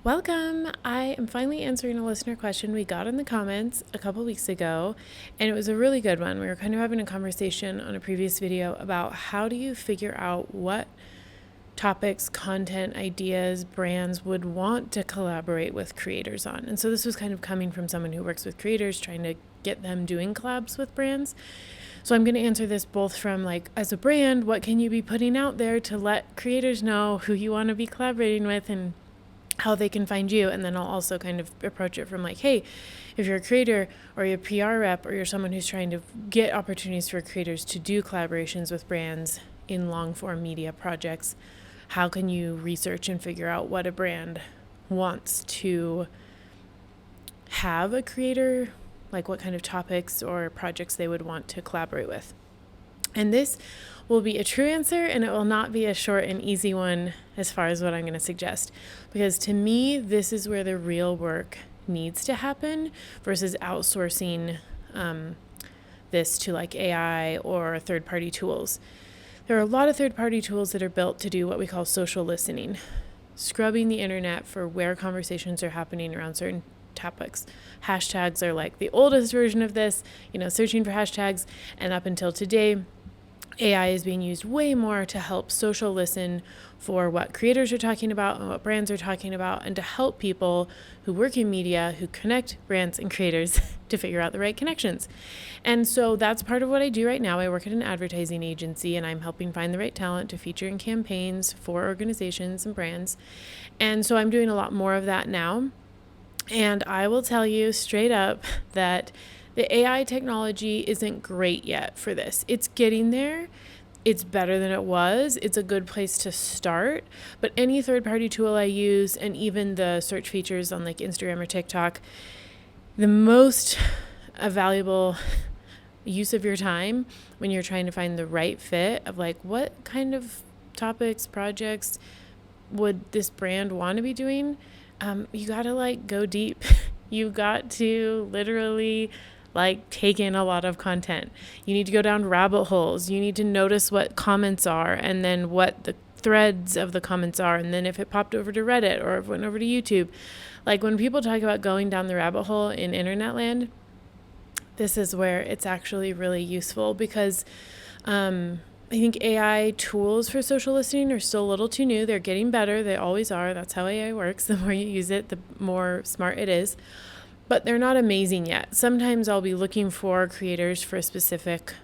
Welcome! I am finally answering a listener question we got in the comments a couple weeks ago, and it was a really good one. We were kind of having a conversation on a previous video about how do you figure out what topics, content, ideas, brands would want to collaborate with creators on. And so this was kind of coming from someone who works with creators, trying to get them doing collabs with brands. So I'm going to answer this both from as a brand, what can you be putting out there to let creators know who you want to be collaborating with and how they can find you. And then I'll also kind of approach it from hey, if you're a creator or you're a PR rep or you're someone who's trying to get opportunities for creators to do collaborations with brands in long form media projects, how can you research and figure out what a brand wants to have a creator, what kind of topics or projects they would want to collaborate with. And this will be a true answer, and it will not be a short and easy one as far as what I'm going to suggest. Because to me, this is where the real work needs to happen versus outsourcing this to AI or third-party tools. There are a lot of third-party tools that are built to do what we call social listening, scrubbing the internet for where conversations are happening around certain topics. Hashtags are the oldest version of this, searching for hashtags, and up until today, AI is being used way more to help social listen for what creators are talking about and what brands are talking about, and to help people who work in media, who connect brands and creators to figure out the right connections. And so that's part of what I do right now. I work at an advertising agency, and I'm helping find the right talent to feature in campaigns for organizations and brands. And so I'm doing a lot more of that now. And I will tell you straight up that the AI technology isn't great yet for this. It's getting there. It's better than it was. It's a good place to start. But any third-party tool I use, and even the search features on Instagram or TikTok, the most valuable use of your time when you're trying to find the right fit of what kind of topics, projects would this brand want to be doing, you got to go deep. You got to literally take in a lot of content. You need to go down rabbit holes. You need to notice what comments are, and then what the threads of the comments are, and then if it popped over to Reddit or if it went over to YouTube. When people talk about going down the rabbit hole in internet land, this is where it's actually really useful, because I think AI tools for social listening are still a little too new. They're getting better. They always are. That's how AI works. The more you use it, the more smart it is. But they're not amazing yet. Sometimes I'll be looking for creators for a specific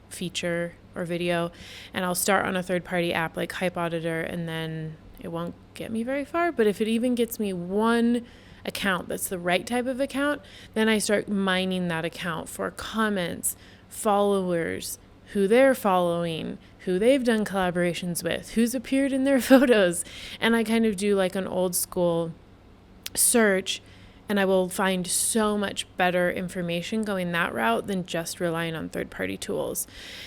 feature or video, and I'll start on a third-party app like Hype Auditor, and then it won't get me very far. But if it even gets me one account that's the right type of account, then I start mining that account for comments, followers, who they're following, who they've done collaborations with, who's appeared in their photos. And I kind of do an old school search, and I will find so much better information going that route than just relying on third-party tools.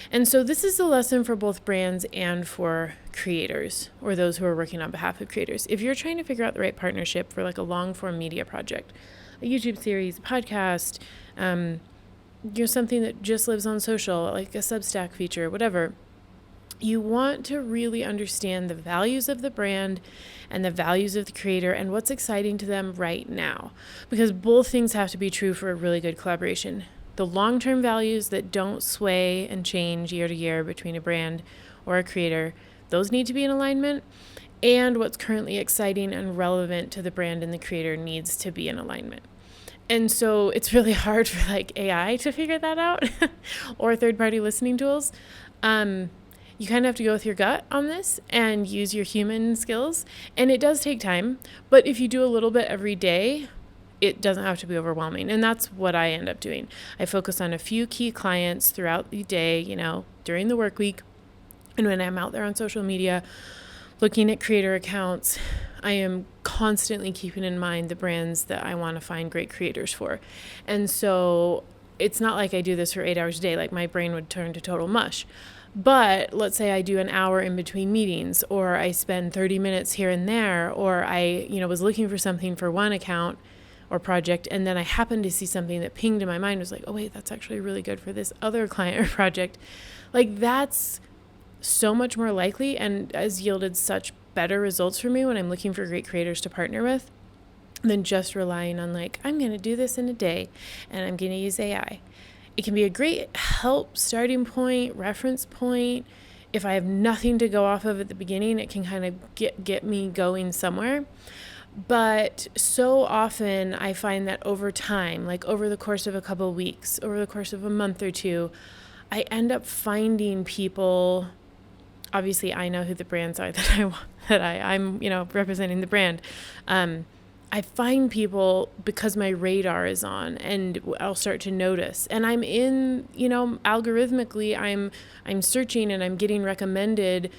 And so this is a lesson for both brands and for creators, or those who are working on behalf of creators. If you're trying to figure out the right partnership for a long-form media project, a YouTube series, a podcast, something that just lives on social, like a Substack feature, whatever, you want to really understand the values of the brand and the values of the creator and what's exciting to them right now. Because both things have to be true for a really good collaboration. The long-term values that don't sway and change year to year between a brand or a creator, those need to be in alignment. And what's currently exciting and relevant to the brand and the creator needs to be in alignment. And so it's really hard for AI to figure that out or third-party listening tools. You kind of have to go with your gut on this and use your human skills. And it does take time, but if you do a little bit every day, it doesn't have to be overwhelming. And that's what I end up doing. I focus on a few key clients throughout the day, during the work week. And when I'm out there on social media, looking at creator accounts, I am constantly keeping in mind the brands that I want to find great creators for. And so it's not like I do this for 8 hours a day, my brain would turn to total mush. But let's say I do an hour in between meetings, or I spend 30 minutes here and there, or I, was looking for something for one account or project, and then I happened to see something that pinged in my mind, was oh wait, that's actually really good for this other client or project. That's so much more likely and has yielded such better results for me when I'm looking for great creators to partner with. than just relying on like, I'm going to do this in a day and I'm going to use AI. It can be a great help, starting point, reference point. If I have nothing to go off of at the beginning, it can kind of get me going somewhere. But so often I find that over time, like over the course of a couple of weeks, over the course of a month or two, I end up finding people. Obviously, I know who the brands are that I'm representing the brand. I find people because my radar is on, and I'll start to notice. And I'm in, algorithmically, I'm searching and I'm getting recommended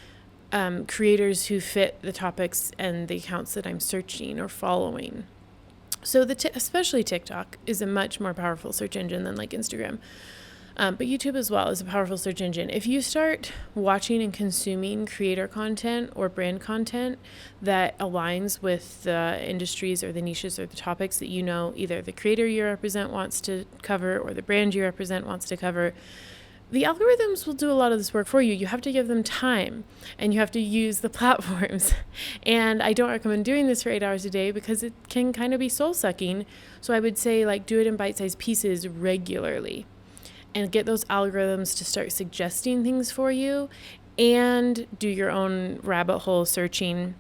creators who fit the topics and the accounts that I'm searching or following. So especially TikTok is a much more powerful search engine than like Instagram. But YouTube as well is a powerful search engine. If you start watching and consuming creator content or brand content that aligns with the industries or the niches or the topics that either the creator you represent wants to cover or the brand you represent wants to cover, the algorithms will do a lot of this work for you. You have to give them time and you have to use the platforms. And I don't recommend doing this for 8 hours a day because it can kind of be soul sucking. So I would say like do it in bite-sized pieces regularly and get those algorithms to start suggesting things for you, and do your own rabbit hole searching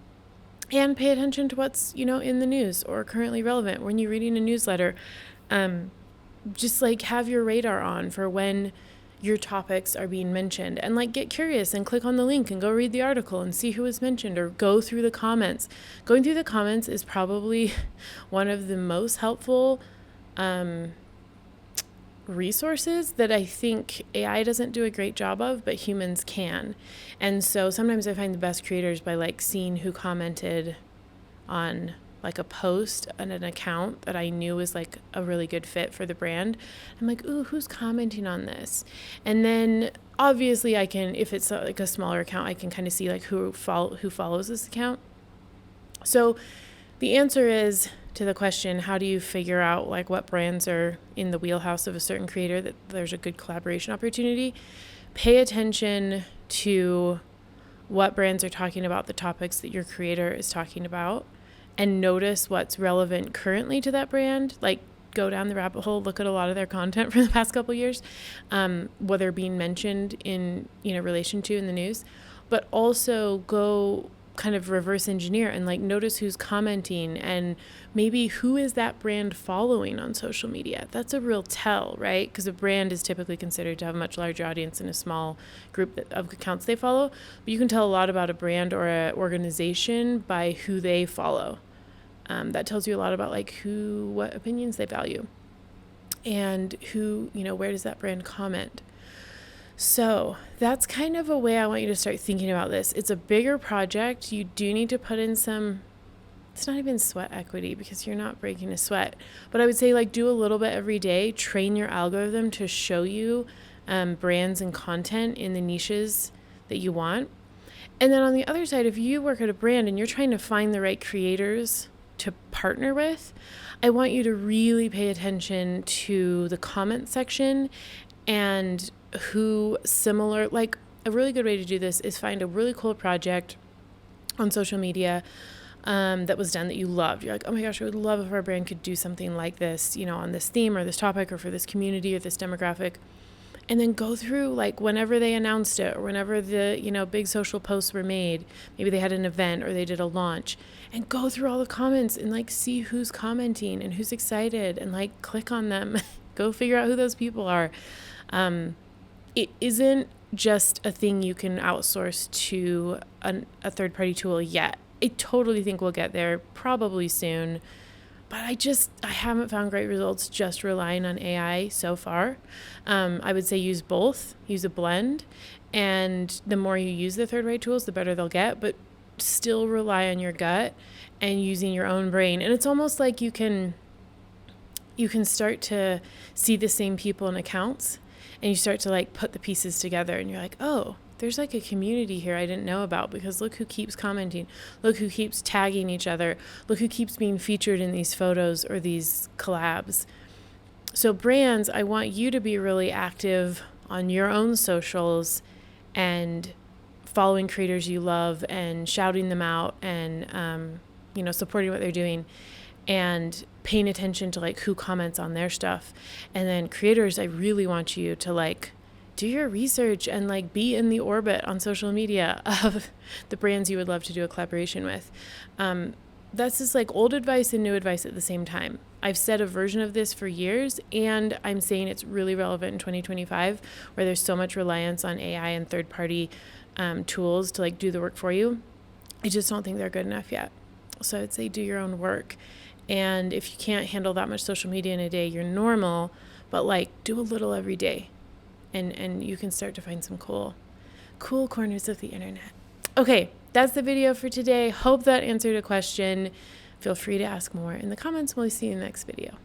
and pay attention to what's, in the news or currently relevant. When you're reading a newsletter, just like have your radar on for when your topics are being mentioned, and like get curious and click on the link and go read the article and see who was mentioned, or go through the comments. Going through the comments is probably one of the most helpful resources that I think AI doesn't do a great job of, but humans can. And so sometimes I find the best creators by like seeing who commented on like a post on an account that I knew was like a really good fit for the brand. I'm like, ooh, who's commenting on this? And then obviously I can, if it's like a smaller account, I can kind of see like who follows this account. So the answer is, to the question, how do you figure out like what brands are in the wheelhouse of a certain creator that there's a good collaboration opportunity? Pay attention to what brands are talking about the topics that your creator is talking about, and notice what's relevant currently to that brand. Like go down the rabbit hole, look at a lot of their content from the past couple of years, whether being mentioned in relation to in the news, but also go kind of reverse engineer and like notice who's commenting and maybe who is that brand following on social media. That's a real tell, right? Because a brand is typically considered to have a much larger audience and a small group of accounts they follow. But you can tell a lot about a brand or an organization by who they follow. That tells you a lot about like what opinions they value and where does that brand comment. So that's kind of a way I want you to start thinking about this. It's a bigger project. You do need to put in it's not even sweat equity because you're not breaking a sweat. But I would say like do a little bit every day. Train your algorithm to show you brands and content in the niches that you want. And then on the other side, if you work at a brand and you're trying to find the right creators to partner with, I want you to really pay attention to the comment section and who similar, like a really good way to do this is find a really cool project on social media that was done that you loved. You're like, oh my gosh, I would love if our brand could do something like this, on this theme or this topic or for this community or this demographic. And then go through like whenever they announced it or whenever the, big social posts were made, maybe they had an event or they did a launch, and go through all the comments and like see who's commenting and who's excited and like click on them. Go figure out who those people are. It isn't just a thing you can outsource to a third-party tool yet. I totally think we'll get there probably soon, but I haven't found great results just relying on AI so far. I would say use both, use a blend, and the more you use the third-party tools, the better they'll get, but still rely on your gut and using your own brain. And it's almost like you can start to see the same people in accounts, and you start to like put the pieces together and you're like, oh, there's like a community here I didn't know about because look who keeps commenting, look who keeps tagging each other, look who keeps being featured in these photos or these collabs. So brands, I want you to be really active on your own socials and following creators you love and shouting them out and, supporting what they're doing. and paying attention to like who comments on their stuff. And then creators, I really want you to like do your research and like be in the orbit on social media of the brands you would love to do a collaboration with. That's just like old advice and new advice at the same time. I've said a version of this for years, and I'm saying it's really relevant in 2025, where there's so much reliance on AI and third-party tools to like do the work for you. I just don't think they're good enough yet. So I'd say do your own work. And if you can't handle that much social media in a day, you're normal, but like do a little every day. And you can start to find some cool corners of the internet. Okay, that's the video for today. Hope that answered a question. Feel free to ask more in the comments. We'll see you in the next video.